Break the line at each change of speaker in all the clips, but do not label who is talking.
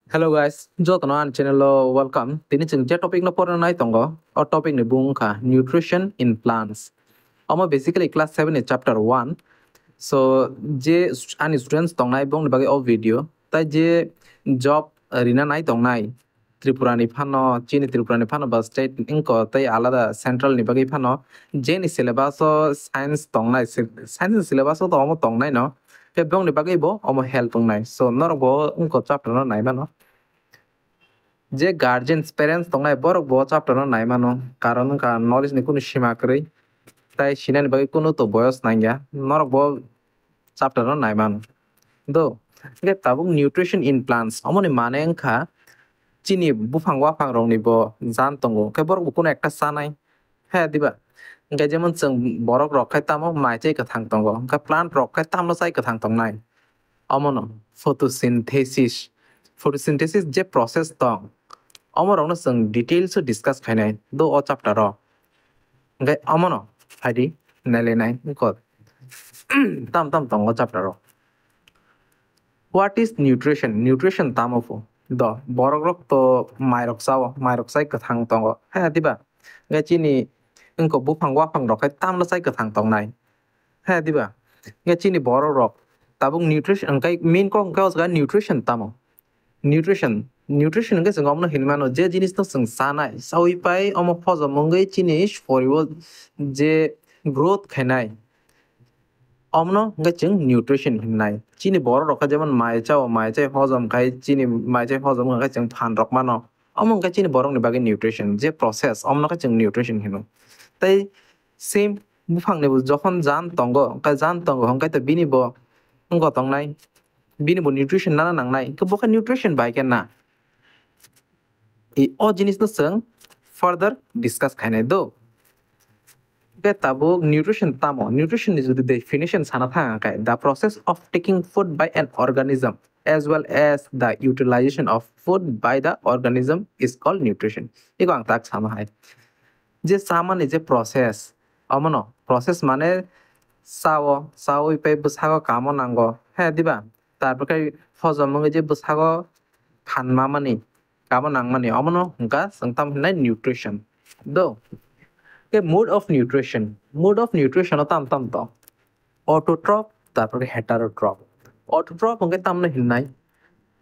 Hello guys, joto no an channel lo welcome. Tini ching je topic no pora nai tongo or topic ni bung kha nutrition in plants. Amo basically class 7 is chapter 1. So je an students tong nai bong ni bagi of video. Tai je job rina nai tong nai. Tripura ni phano, Chini Tripura ni phano ba state inko tai alada central ni bagi phano. Je ni syllabus o science tong nai science syllabus o to amo tong nai no. Pe bong ni bagi bo amo health tong nai. So nor bo inko chapter no nai ba no. যে guardian's parents তংনাই বড় বড় chapter নাই মানো কারণ knowledge নি কোনো সীমা করে তাই সিনানি বাকি কোনো তো বয়স নাই গা নরক বড় চাপ্টার নাই মানো দো তাবুক নিউট্রিশন ইন প্লান্টস অমনি মানে এংখা চিনি বুফাং ওয়াফাং রং নিব জান তঙ্গো কে বড় কোনো একটা সানাই হ্যাঁ দিবা ngay যেমন जों বরক রক্ষায় তামো মাইচে কথাং তঙ্গো কা প্লান্ট রক্ষায় তামলো চাই কথাং তং নাই অমন ফটোসিনথেসিস যে process Tang 어머러는 성 디테일스 디스커스 khai này do o chapter ro ngai amono haidi nale nai ko tam tam tong o chapter ro what is nutrition tamofo do borogrok to mairok sai ka thang tong ha diba ngai chini ingko bu phang wa phang rok khai tam la sai ka thang tong nai ha diba ngai chini borogrok tabung nutrition ngai main ko ngai nutrition tamo nutrition ke sing omno hinmano je jinis to sing sanai sawi pai omo phojo mongai jinis foribo je growth khainai omno ngai ching nutrition hinai chini bor rokha jemon mai chao hojom khai chini mai chao hojom ngai ching phan rok mano omo ngai chini borong ni bagi nutrition je process omno ka ching nutrition hino tai same bufang ne bu jokhon jan tongo ka jan tongo hongkai ta bini bo ngo tongnai bini bo nutrition nana nangnai ke boka nutrition bai ken na o জিনিস no sung further discuss khainai do ke tabuk nutrition is the definition sana thang kai the process of taking food by an organism as well as the utilization of food by the organism is called nutrition iko ang tak sama hai je samane je process amono process মানে sawo ipai busago kamo nango ha diba tarpor kai hojom je busago phanma mani kamo nangmani omono hungka sangtam hinai nutrition do ke mode of nutrition tam tam to autotroph তারপরে heterotroph autotroph hungka tamna hinai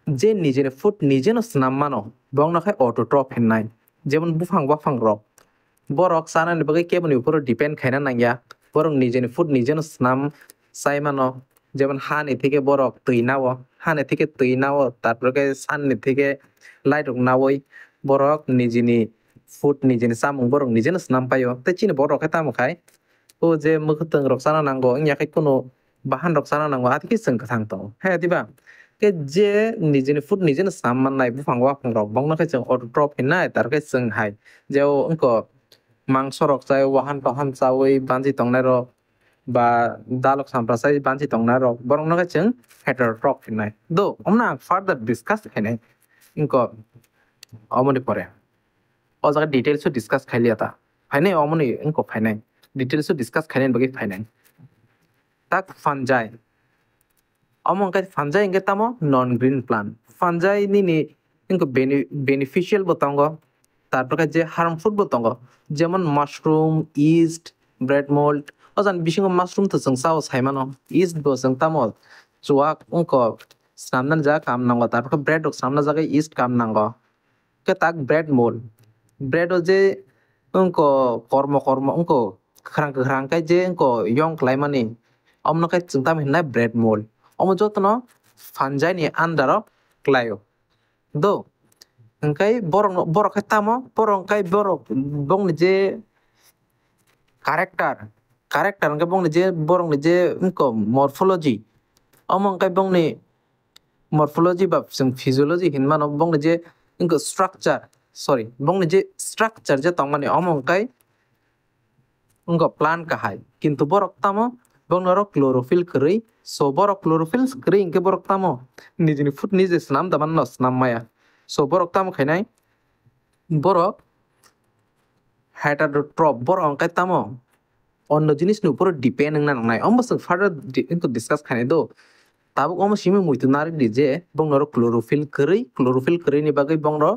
যে নিজের food নিজে ন স্নাম মানো বং না খায় অটোট্রফ হিননাই যেমন বুফাং বাফাং rock বরক সানানি বাকি কেবনি উপর ডিপেন্ড খাইনা নাইয়া বরং নিজের ফুড নিজে ন স্নাম চাই মানো যেমন হানি থেকে বরক তৈ নাও হানি থেকে তৈ নাও তারপরে সাননি থেকে লাইটক নাওই বরক নিজেনি ফুড নিজেনি সামুং বরং নিজে ন স্নাম পাইও তাই চিনি বরক খাই তামো খাই ও যে মুখতং রক সানা নাঙ্গো ইয়া খাই কোনো বাহান রক সানা নাঙ্গো আতিকি সং কথাং তো হ্যাঁ দিবা cái je নিজে ফুড নিজে সামান নাই বুফাং ওয়াফাং রক বং না খাইছে অটোট্রপ হিনাই তার কাই সং হাই যেও অঙ্ক মাংস রক চাই ওয়াহান টহান চাওই বানজি টংনাই রক বা দালক সামপ্রাসাই বানজি টংনাই রক বরং না খাইছে হেটারট্রপ হিনাই দো আমনা ফার্দার ডিসকাস খাইনাই অঙ্ক অমনি পরে ও জায়গা ডিটেইলস ডিসকাস খাইলি আতা ফাইনাই অমনি অঙ্ক ফাইনাই ডিটেইলস ডিসকাস খাইনাই বাকি ফাইনাই তাক fungi among kai fungi inge tamo non green plant fungi ni inko beneficial botongo তারপর যে হার্মফুল botongo যেমন মাশরুম ইস্ট ব্রেড মোল্ড অজান বিশিং মাশরুম তো जों সাও সাইমানো ইস্ট বো जों তামো জোয়া অঙ্ক সামনান যা কাম নাঙ্গো তারপর ব্রেড ওক সামনা জায়গায় ইস্ট কাম নাঙ্গো কে তাক ব্রেড মোল্ড ব্রেড ও যে অঙ্ক কর্ম অঙ্ক খারাং কাই যে অঙ্ক ইয়ং ক্লাইমানি অমন কাই जों তাম হিনা bread mould omo jotono fungi ni andaro klayo do engkai borok kai tamo borong kai borok bong ni je karakter engkai bong ni je borong ni je engko morphology omo engkai bong ni morphology ba जों physiology hinmano bong ni je engko bong ni je structure je tongmani omo engkai engko plant kahai কিন্তু borok tamo bong noro chlorophyll krei so borok chlorophyll krei ingke borok tamo নিজেনি food নিজে স্নাম দামান ন স্নাম মায়া so borok tamo khainai borok heterotroph borok angkai tamo অন্য জিনিস নি উপর depend না নাই অমস ফার্দার ইনটু ডিসকাস খাইনাই দো tabuk omo simi muitu nari di je bong noro chlorophyll kerei ni bagai bong ro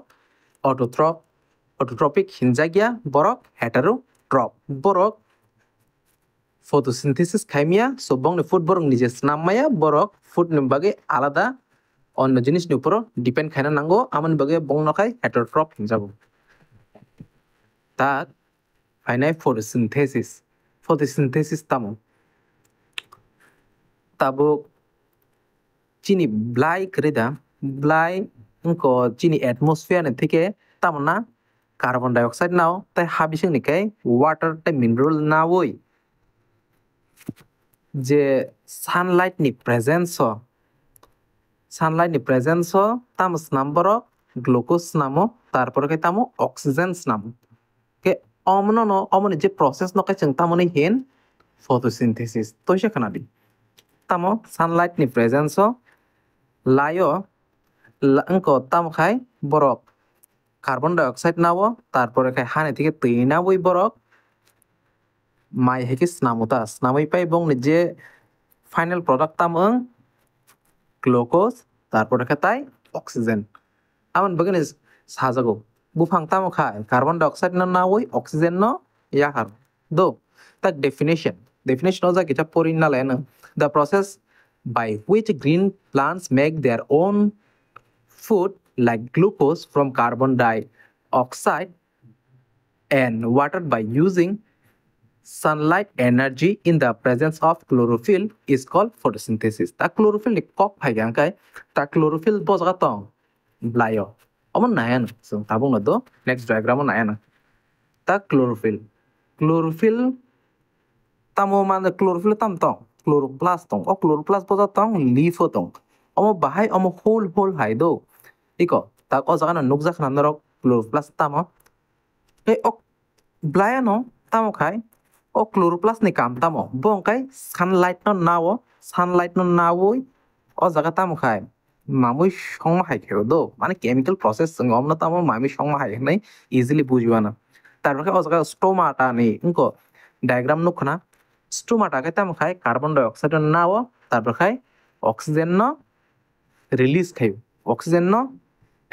autotropic hinjagya borok heterotrop borok photosynthesis khaimia so bong ni food borok nije snamaya borok food ni bagai alada অন্য জিনিস ni uporo depend khaina nango amoni bagai bong no khai heterotrop hinjago tak fainai photosynthesis tamo tabuk chini blai krida blai ko chini atmosphere ni theke tamna carbon dioxide nao tai habising ni kai water tai mineral nawoi যে sunlight ni presence tamo snamboro glucose namo tarpore kai tamo oxygen namo ke omoni je process no kai chang tamoni hen photosynthesis toisa kanadi tamo sunlight ni presence layo ko tamo khai borok carbon dioxide nawo tarpore khai hani থেকে tui nawoi borok mai heke snamoi pai bong ni je final product tamong glucose তারপরে খাতায় oxygen আমন বগনে সাজাগো বুফাং তামো খায় carbon die oxide না ওই oxygen ন ইয়াকার দো তাক definition ওজা কিটা পরি না lane the process by which green plants make their own food like glucose from carbon dioxide and water by using sunlight energy in the presence of chlorophyll is called photosynthesis. Ta chlorophyll ni kok phai gang kai ta chlorophyll bo jaga tong blayo. Amon nayan so tabung na do next diagram on nayan. Ta chlorophyll tamo man chlorophyll tam tong chloroplast tong o chloroplast bo jaga tong leaf tong. Omo bahai omo whole hai do. Iko ta o jaga na nukja khana norok chloroplast tamo e ok blaya no tamo khai o chloroplast ni kam tamo bong kai sunlight no nawoi o jaga tamo khai mamui songma hai kheo do mane chemical process ngom na tamo mami songma hai nai easily bujwa na tarpore o jaga stomata ni inko diagram nukhna stomata kai tamo khai carbon dioxide no nawo tarpor khai oxygen no release khai oxygen no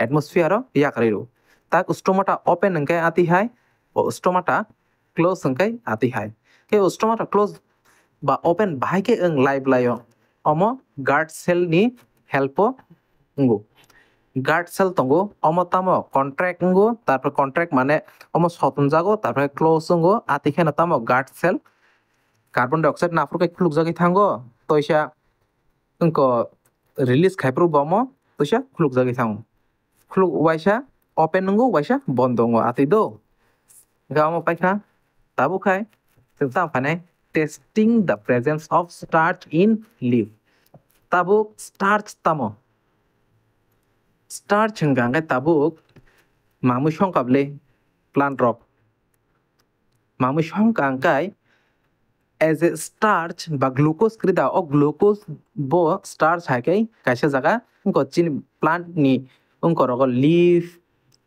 atmosphere ya kariru tak stomata open ngai ati hai o stomata close ngai ati hai ke stomata close ba open bahai ke ang live layo omo guard cell ni helpo ngo guard cell tongo omo tamo contract ngo tarpor contract mane omo sotun jago tarpor close ngo ati khena tamo guard cell carbon dioxide na fur ke khuluk jagi thango toisa ingko release khaipru bomo toisa khuluk jagi thango khuluk waisa open ngo waisa bondo ngo ati do gamo paikha tabu khai tam phanai testing the presence of starch in leaf tabuk starch tamo starch hingga tabuk mamu songkable plant rock mamu songkangkai as a starch ba glucose krida o glucose bo starch hakai kaisa jaga ko chin plant ni rogo leaf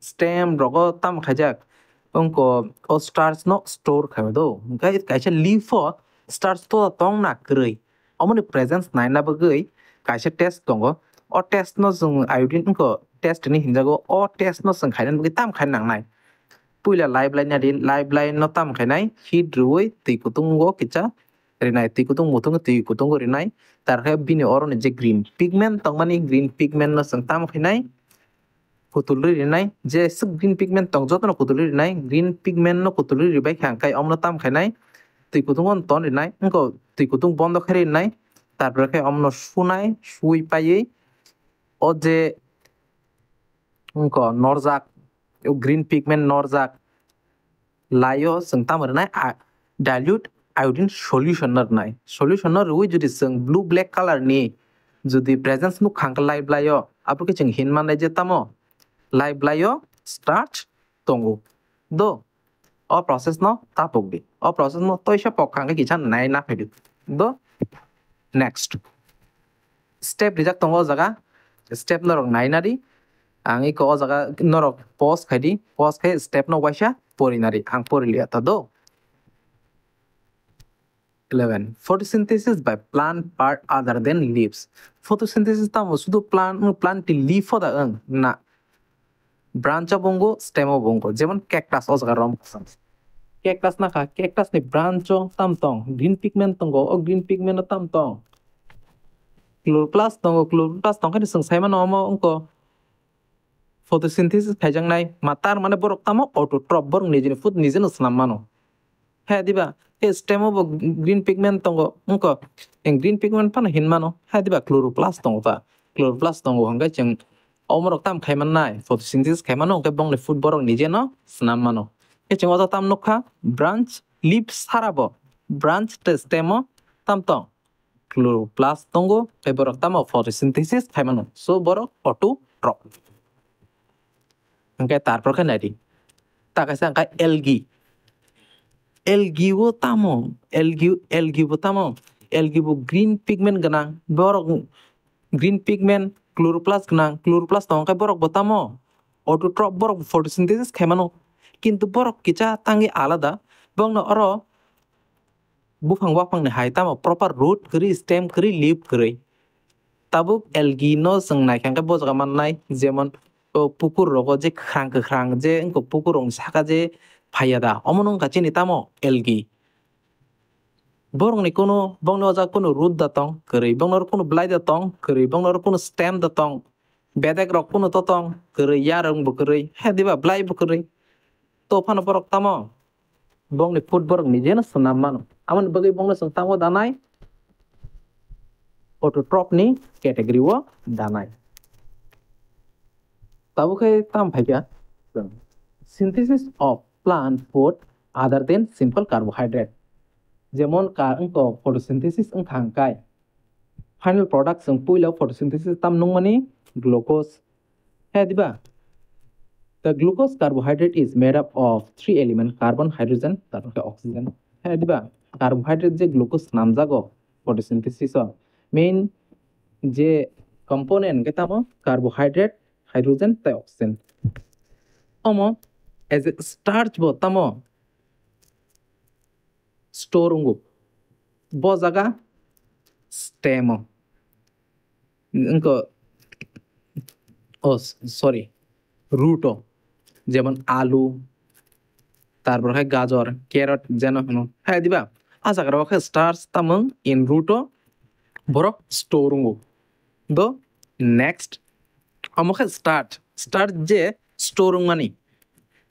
stem rogo tam khajak onko o starch no store khabe do gai kaisa leaf starch to tong na krei omoni presence nai na bagai kaisa test tongo o test no jung iodine ko test ni hinjago o test no jung khainan bagai tam khain nang nai puila live line no tam khainai heat ruoi tei kutungo kicha rinai tei kutung mutung tei kutung rinai tarhe bini oron je green pigment tongmani green pigment no jung tam khainai kutulri rinai je sub green pigment tong jotono kutulri rinai green pigment no kutulri ribai khangkai omno tam khainai tui kutung on ton rinai ingko tui kutung bondo khai rinai tarpore khai omno sui pai o je ingko norjak green pigment norjak layo jeng tam rinai dilute iodine solution rinai solution no rui jodi jeng blue black color ni jodi presence nu khangka live layo apurke jeng hinman je tamo live layo starch tongo do o process no tapogbi o process no toisa pokhang ki chan nai na phedu do next step rijak tongo jaga step norok nai nari angi ko jaga norok pause khai step no waisa porinari ang porili ta do 11. Photosynthesis by plant part other than leaves. Photosynthesis tamo sudu plant leaf da na branch bongo stem bongo যেমন cactus o jaga rom cactus na ka cactus ni branch tam tong green pigment tongo o green pigment tam tong chloroplast tong ka sung sai ma no mo ongko photosynthesis khaijang nai matar mane borok tamo autotroph borok nije food nije no snam mano ha diba e stem of green pigment tongo ongko en green pigment pan hin mano ha diba chloroplast tongo ta chloroplast tongo hanga chang omorok tam khaiman nai photosynthesis khaiman ongke bong le food borok nije no snam mano e chang oja tam nokha branch leaf sarabo branch te stem tam tong chloroplast tongo ke borok tam photosynthesis khaimano so borok autotroph hangke tarpor kha nai ta kaisa hangka algae wo tamo algae bo tamo algae bo green pigment ganang borok green pigment chloroplast ganang chloroplast tong ka borok bo tamo autotroph borok photosynthesis khaimano কিন্তু borok kicha tangi alada bongno oro bufang wafang ne hai tamo proper root kri stem kri leaf kri tabuk algae no sung nai khangka bojaga mannai jemon pukur rogo je khrang je engko pukur rong saka je phaiada omonong kachini tamo algae borong ni kono bongno ja kono root da tong kri bongno kono blai da tong kri bongno kono stem da tong bedek rok kono to tong kri yarong bu kri ha diba blai bu kri to phano borok tamo bong ni food borok nije na sanam mano aman bagai bong na sang tamo danai autotroph ni category wo danai tabu kai tam phaiya synthesis of plant food other than simple carbohydrate যেমন অঙ্ক photosynthesis ang thangkai final product sang puilo photosynthesis tam nung mani glucose ha diba the glucose carbohydrate is made up of three elements carbon hydrogen tarpor oxygen ha diba carbohydrate je glucose nam jago photosynthesis main je component ke tamo carbohydrate hydrogen tai oxygen omo as a starch bo tamo store ungu bo jaga stem engko oh sorry root যেমন আলু তারপর হয় গাজর carrot যেন হনো হ্যাঁ দিবা আজাগার ওকে stars Tamang in Ruto বড় স্টোরুঙ্গু দো নেক্সট আমকে স্টার্ট যে স্টোরুং মানি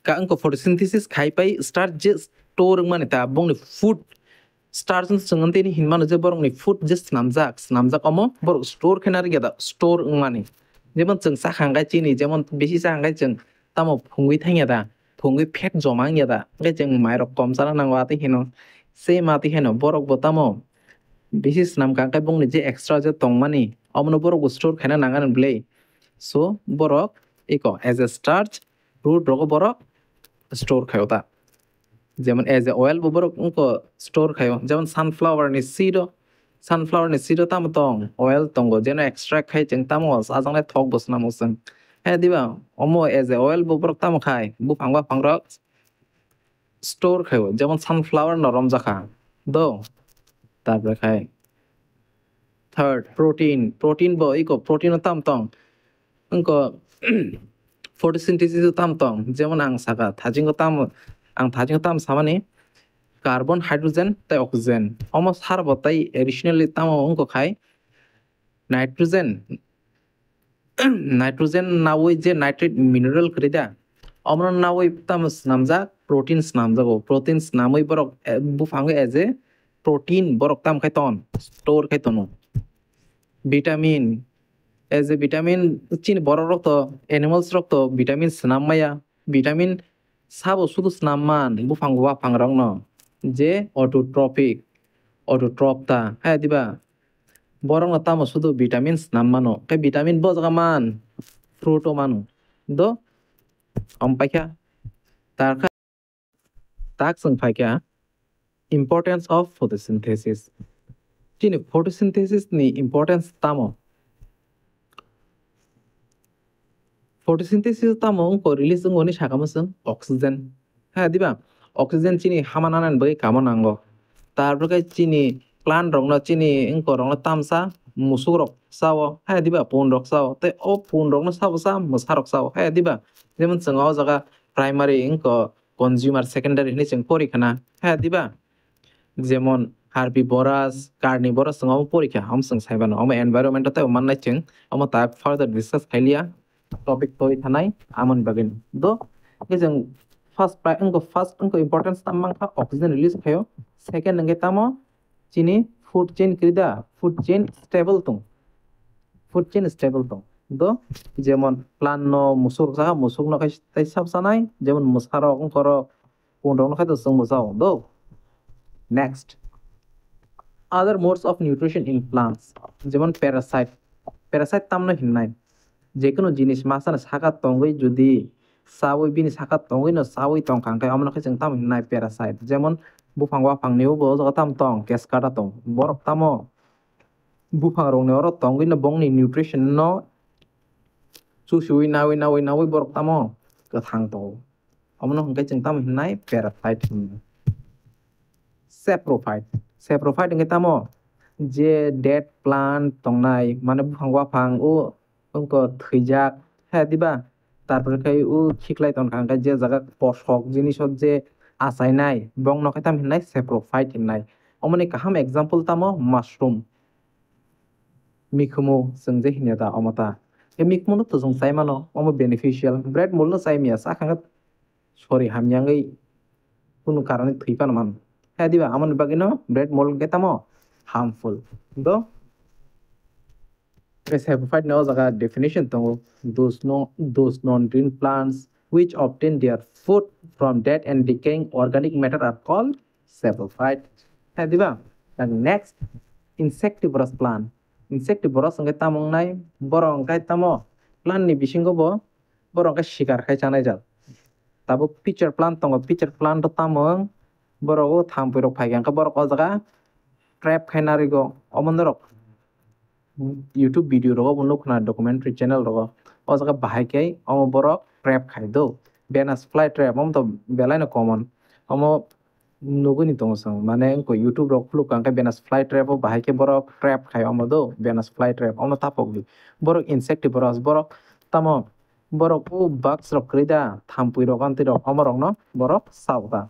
ka angko photosynthesis khai pai start je store mane ta bong ni food start sungan te ni hinmano je borong ni food je snamjak omo borok store khenar geda store mane jemon chung sa khangai chini jemon beshi sa khangai chung tamo phungui thangya da phungui phet jomang ya da ngai chung mai rok kom sana nangwa te hino se ma te hino borok bo tamo beshi snam kangkai bong ni je extra je tong mani omo borok store khana nangan blei so borok eko as a starch root rogo borok store খায়ও তা যেমন as a oil ববরক উনকো store খায়ও যেমন sunflower ni seed tam tong oil tongo jeno extract khai cheng tamo ajang thok bos namo seng he diba omo as a oil boborok tamo khai bu phangwa phangrok store খায়ও যেমন sunflower নরম জাখা do তারপরে খায় third protein bo iko protein tam tong উনকো photosynthesis tam tong যেমন ang saka thajing tam samani carbon hydrogen tai oxygen almost har botai additionally tam ongko khai nitrogen nawoi je nitrate mineral krida omron nawoi tam snamja proteins namoi borok bufang as a protein borok tam khai ton store khai tono vitamin as a vitamin chin boro rokto animals rokto vitamin snamaya vitamin sabo sudu snamman bufang wa pangrong no je autotroph ta ha diba borong na tamo sudu vitamin snammano ke vitamin bo jaga man fruit o manu do ampaikha tarka tak sang phaikha importance of photosynthesis chini photosynthesis ni importance tamo photosynthesis tamo ko release ngoni sakamasung oxygen ha diba oxygen chini hamananan bai kamonango তারপরে কাই চিনি plant rok no chini engko rok no tamsa musuk rok sao hai diba pun rok sao te o pun rok no sao sa musa rok sao hai diba jemon chung o jaga primary engko consumer secondary ni chung pori khana hai diba যেমন herbivorous carnivorous সঙ্গে পরীক্ষা हम सं साइबानो हम environment तो माननाय जों हम ता फार्दर डिसकस खालिया टपिक तो थानाय आमन बागन दो के जों फर्स्ट अंको इंपोर्टेंस तामंखा ऑक्सीजन रिलीज खायो सेकंड अंगे तामो चिनी फूड चेन क्रिदा फूड चेन स्टेबल तंग दो जेमन प्लान नो मुसुक नो खाय साब सानाय जेमन मुसारो अंकरो पुनरो नो खाय तो जों मुसाव दो Next, other modes of nutrition in plants. যেমন প্যারাসাইট তামনো হিন্নাই যে কোনো জিনিস মাসানা সাকা তঙ্গই যদি সাওই বিনি সাকা তঙ্গই no সাওই tong kangkai amno khai jeng tam hinnai parasite যেমন bufang wafang neu bo jaga tam tong keskata tong borok tamo bufang rong neu ro tongoi no bongni nutrition no susui nawi borok tamo kathang to amno hingkai jeng tam hinnai parasite Saprophyte ngai tamo je dead plant tongnai mane bufang wafang o ongko thwijak ha diba tarpore kai u khiklai ton kangkai je jaga poshok jinisot je asainai bong no kai tam hinnai saprophyte hinnai omoni kaham example tamo mushroom mikhumo sung je hinya da omata e mikhumo no to jong sai mano omo beneficial bread mol no sai mia sa khanga sorry hamyangai কোনো কারণে থইপান মান হ্যাঁ দিবা আমন বাগিনো bread mould গেতামো harmful do es have find no jaga definition to those non green plants which obtain their food from dead and decaying organic matter are called saprophyte h্যাঁ diba and next insectivorous ngai tamong nai borong kai tamo plant ni bisingo bo borong kai shikar khai chanai jat tabo pitcher plant to tamong borok o thampoi rok phaigang ka borok o jaga trap khainari go omon rok YouTube video rogo bunuk na documentary channel rogo o jaga bahai kai omo borok trap khai do venus fly trap om to belai na common omo nuguni tong sang mane ko YouTube rok fluk kang ka venus fly trap o bahai kai borok trap khai omo do venus fly trap omo tapok di borok insectivorous borok tamo borok o bugs rok krida thampoi rok anti rok omo rok no borok sauta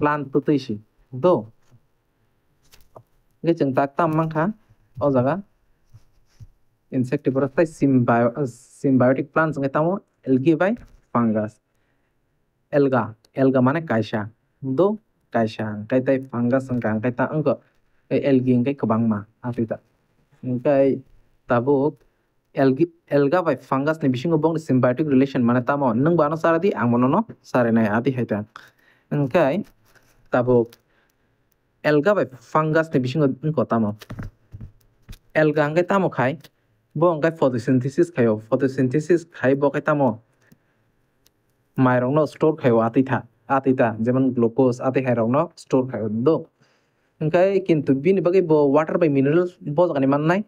plant to tisi do ge jeng tak tam mangkha o jaga insectivorous tai symbiotic plants ngai tamo algae by fungus alga mane kaisa do kaisa kai tai fungus angkang kai ta angko algae ngai kabangma afita kai tabuk alga by fungus ni bisingo bong symbiotic relation mane tamo nang bano saradi ang mono no sare nai adi haita angkai tabuk alga by fungus ni bisingo ko tamo alga ngai tamo khai bo ngai photosynthesis khai bo kai tamo mairong no store khai atita যেমন glucose ati hairong no store khai do angkai kintu bini bagai bo water by mineral bo jagani mannai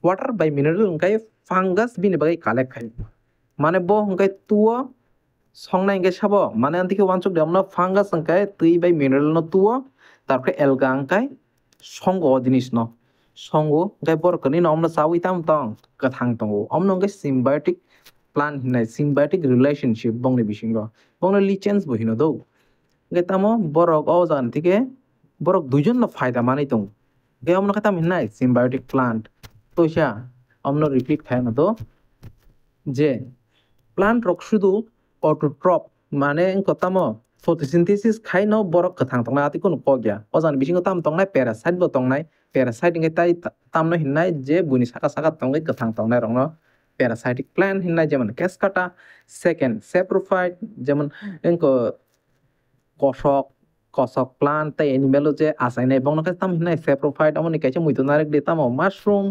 water by mineral angkai fungus bini bagai collect khai mane bo angkai tuo songnai angkai sabo mane antike wansuk demno fungus angkai tui by mineral no tuo tarpore alga angkai songo jinis no songo angkai borkani no omno sawi tam tong kathang tongo omno angkai symbiotic plant hinai symbiotic relationship bongni bisingo bongno lichens bo hino do angkai tamo borok o jagan thike borok duijon no faida manai tong ge omno khatam hinai symbiotic plant toisa omno repeat khaino do je plant rok শুধু autotroph মানে কতম photosynthesis খাই no borok kathang tongnai ati kono kogya ojan bisingo tam tongnai parasite bo tongnai parasite ngai tai tamno hinnai je buni saka tongai kathang tongnai rongno parasitic plant hinnai যেমন cascata second saprophyte যেমন engko kosok plant tai animal je asainai bongno ka tam hinnai saprophyte amoni kaisa muitonarek de tamo mushroom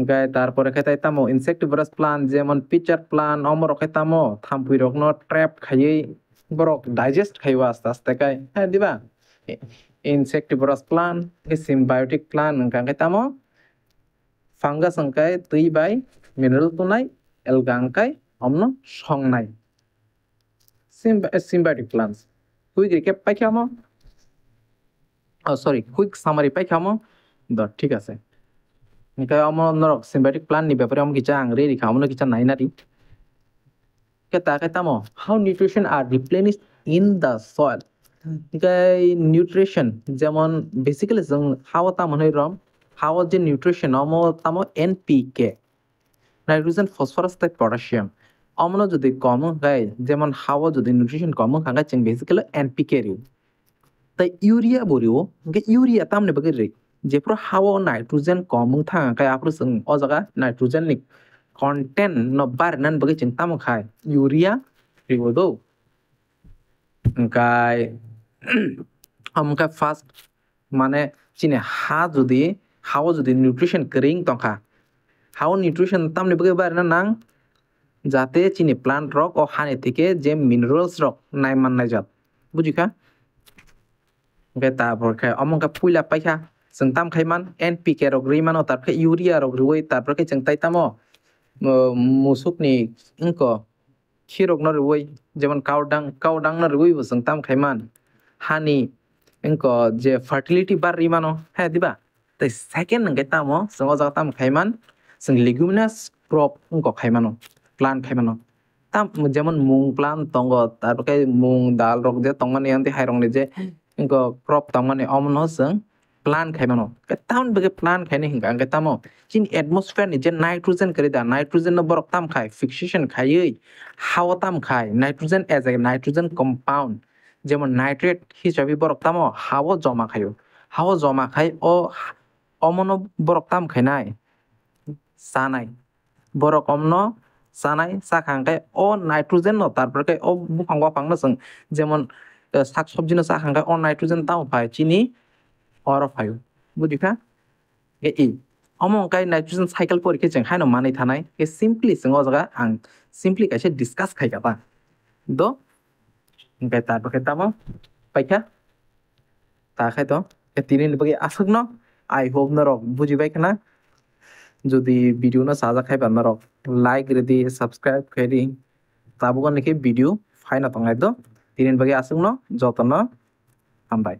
Gai tarpore khai tai tamo insectivorous plant যেমন pitcher plant omor khai tamo thampui rok no trap khaiye borok digest khaiwa aste kai ha diba insectivorous plant ke symbiotic plant angka khai tamo fungus angkai tui by mineral tunai alga angkai omno songnai symbiotic plants kui recap pai kamo sorry quick summary পাই খামো দ ঠিক আছে ওকে আমার নরক symbiotic plant নি ব্যাপারে আমি কিছু আংরে রেখা আমনো কিছু নাই নারি কে তাকে তামো how nutrition are replenished in the soil গাই নিউট্রিশন যেমন বেসিক্যালি जों হাওয়া তামন হই রম হাওয়া যে নিউট্রিশন অমো তামো এনপিকে নাইট্রোজেন ফসফরাস তাই পটাশিয়াম অমনো যদি কম গাই যেমন হাওয়া যদি নিউট্রিশন কম খাঙ্গা जों বেসিক্যালি এনপিকে রিউ তাই ইউরিয়া বরিও গে ইউরিয়া তামনে বগে রে যেপ্র হাওয়া নাইট্রোজেন কম থাঙ্গা গাই আপ্র जों অ জায়গা নাইট্রোজেন নি কন্টেন্ট ন বারনান বগে जों তামো খাই ইউরিয়া রিও দো গাই আমকা ফার্স্ট মানে চিনে হাওয়া যদি নিউট্রিশন করিং তংখা হাওয়া নিউট্রিশন তামনে বগে বারনা নাং যাতে চিনি প্লান্ট রক ও হানি থেকে যে মিনারেলস রক নাই মান নাই জাত বুঝিখা গে তারপর খাই অমকা পুইলা পাইখা जों তাম খাইমান এনপিকে রক রিমানো তারপর ইউরিয়া রক রুই তারপর जों তাই তামো মুসুকনি ইনক খিরক ন রুই যেমন কাউডাং ন রুই जों তাম খাইমান হানি ইনক যে ফার্টিলিটি বার রিমানো হ্যাঁ দিবা তাই সেকেন্ড গে তামো जों অজা তাম খাইমান जों লিগুমিনাস ক্রপ ইনক খাইমানো প্লান্ট খাইমানো তাম যেমন মুং প্লান্ট তঙ্গ তারপর মুং দাল রক যে তঙ্গনি আন্তি হাইরং যে ইনক ক্রপ তঙ্গনি অমন जों প্লান্ট খাইমানো কে তাউন বগে প্লান্ট খাইনি হিংगा গে তামো চিন এটমসফিয়ার ni যে নাইট্রোজেন করে দা নাইট্রোজেন ন বরক তাম খাই ফিক্সেশন খাইই হাওয়া তাম খাই nitrogen as a nitrogen compound যেমন নাইট্রেট হিসাবে বরক তামো হাওয়া জমা খাইও হাওয়া জমা খাই ও অমন বরক তাম খাইনাই সানাই বরক অমন সানাই সাখাंखाय ও নাইট্রোজেন ন তারপর ও বুফাং বাফাং ন जों যেমন শাক সবজি ন সাখাंखाय ও নাইট্রোজেন তাম ফাই চিনি অর ফাই বুঝিখা ই অমংকাই নাইট্রোজেন সাইকেল পরীক্ষা जों हायनो मानै थानाय ए सिम्पली जों अ जागा आं सिम्पली कासे डिस्कास खाइगाबा द ओमफ्राय तारपरे तामो पाइखा ताखाय तो ए तिनि बगे आसक न आई होप न रक बुझिबाय खना যদি ভিডিও না সাজা খাইবা ন রক লাইক রেডি সাবস্ক্রাইব করি তাবো নাকি ভিডিও ফাইনা তংলাই তো তিনিন বগে আসুক ন যতন হামবাই